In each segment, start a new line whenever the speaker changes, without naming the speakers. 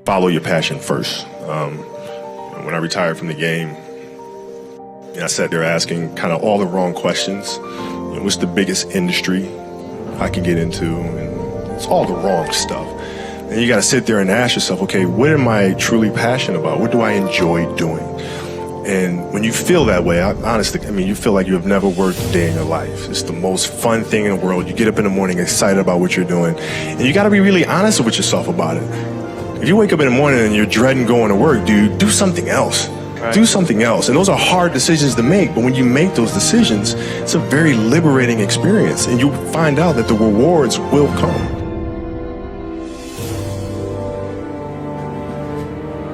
follow your passion first. When I retired from the game, I sat there asking kind of all the wrong questions. What's the biggest industry I can get into? And it's all the wrong stuff. And you got to sit there and ask yourself, okay, what am I truly passionate about? What do I enjoy doing? And when you feel that way, honestly, you feel like you have never worked a day in your life. It's the most fun thing in the world. You get up in the morning excited about what you're doing. And you got to be really honest with yourself about it. If you wake up in the morning and you're dreading going to work, dude, do something else. Right. Do something else. And those are hard decisions to make, but when you make those decisions, it's a very liberating experience, and you find out that the rewards will come.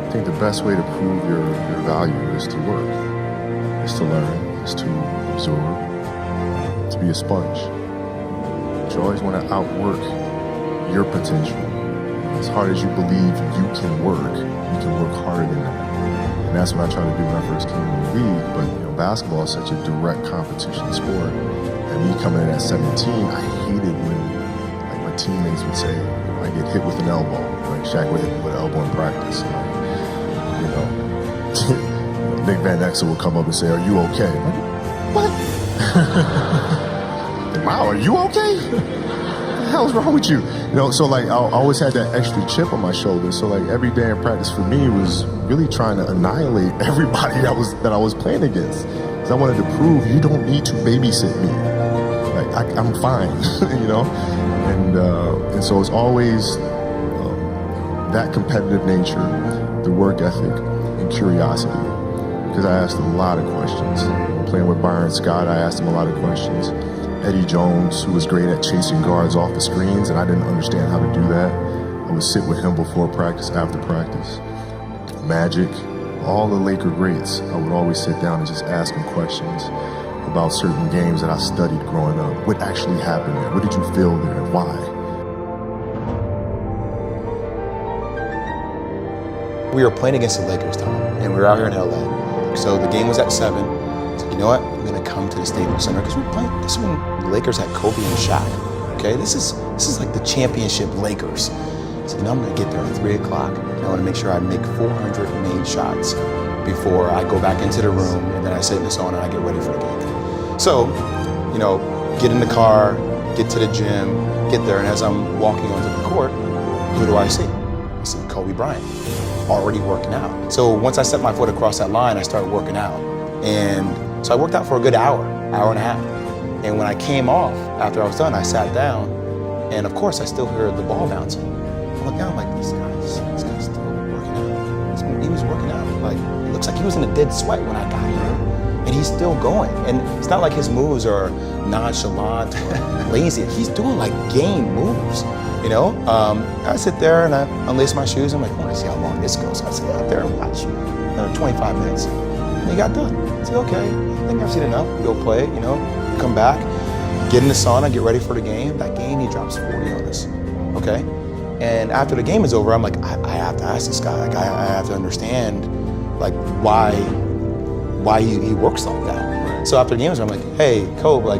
I think the best way to prove your value is to work, is to learn, is to absorb, to be a sponge. But you always want to outwork your potential. As hard as you believe you can work harder than that. And that's what I tried to do when I first came in the league. But basketball is such a direct competition sport. And me coming in at 17, I hated when my teammates would say, I get hit with an elbow. Like Shaq would hit me with an elbow in practice. And, Nick Van Exel would come up and say, "Are you okay?" I'm like, what? Wow, are you okay? What the hell's wrong with you? So I always had that extra chip on my shoulder. So every day in practice for me was really trying to annihilate everybody that I was playing against. Because I wanted to prove you don't need to babysit me. I'm fine, And so it's always that competitive nature, the work ethic, and curiosity. Because I asked a lot of questions. Playing with BRYANT Scott, I asked him a lot of questions. Eddie Jones, who was great at chasing guards off the screens, and I didn't understand how to do that. I would sit with him before practice, after practice. Magic, all the Laker greats, I would always sit down and just ask them questions about certain games that I studied growing up. What actually happened there? What did you feel there and why?
We were playing against the Lakers, Tom, and we were out here in LA. So the game was at 7. So you know what? I'm gonna come to the Staples Center because we're playing. This is when the Lakers had Kobe and Shaq. Okay, this is like the championship Lakers. So I'm gonna get there at 3 o'clock, and I want to make sure I make 400 made shots before I go back into the room, and then I sit in the sauna and I get ready for the game. So, get in the car, get to the gym, get there, and as I'm walking onto the court, who do I see? I see Kobe Bryant, already working out. So once I set my foot across that line, I started working out. And so I worked out for a good hour and a half. And when I came off, after I was done, I sat down, and of course I still hear the ball bouncing. I look down, I'm like, this guy's still working out. He was working out, it looks like he was in a dead sweat when I got here. And he's still going. And it's not like his moves are nonchalant, lazy. He's doing game moves, I sit there and I unlace my shoes. I'm like, I want to see how long this goes. So I sit out there and watch another 25 minutes. And he got done. I said, okay, I think I've seen enough. Go play, come back, get in the sauna, get ready for the game. That game, he drops 40 on us, okay? And after the game is over, I'm like, I have to ask this guy. I have to understand, why he works like that. So after the game is over, I'm like, hey, Kobe,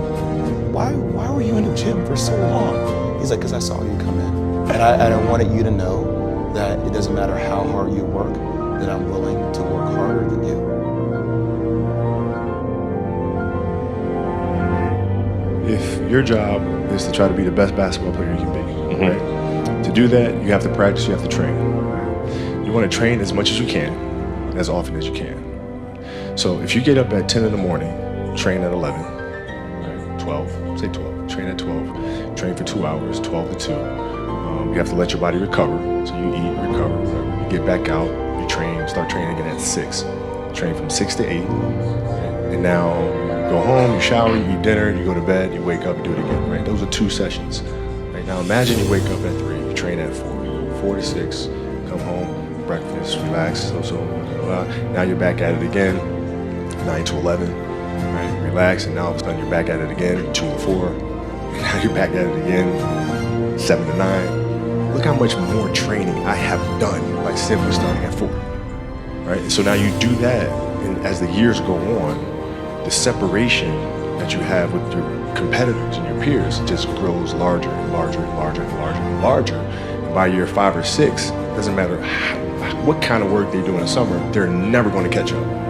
why were you in the gym for so long? He's like, because I saw you come in. And I wanted you to know that it doesn't matter how hard you work, that I'm willing to work harder than you.
If your job is to try to be the best basketball player you can be, right? To do that, you have to practice, you have to train. You want to train as much as you can, as often as you can. So if you get up at 10 in the morning, train at 11, right? 12, say 12, train at 12, train for 2 hours, 12 to 2. You have to let your body recover. So you eat, recover, whatever. You get back out, you train, start training again at 6. Train from 6 to 8. And now you go home, you shower, you eat dinner, you go to bed, you wake up, you do it again, right? Those are 2 sessions. Right now imagine you wake up at 3, you train at 4 to 6, come home, breakfast, relax, now you're back at it again, 9 to 11, right? Relax, and now all of a sudden you're back at it again, 2 to 4, and now you're back at it again, 7 to 9. Look how much more training I have done by simply starting at 4, right? So now you do that, and as the years go on, the separation that you have with your competitors and your peers just grows larger and larger and larger and larger and larger. by year 5 or 6, doesn't matter what kind of work they do in the summer, they're never going to catch up.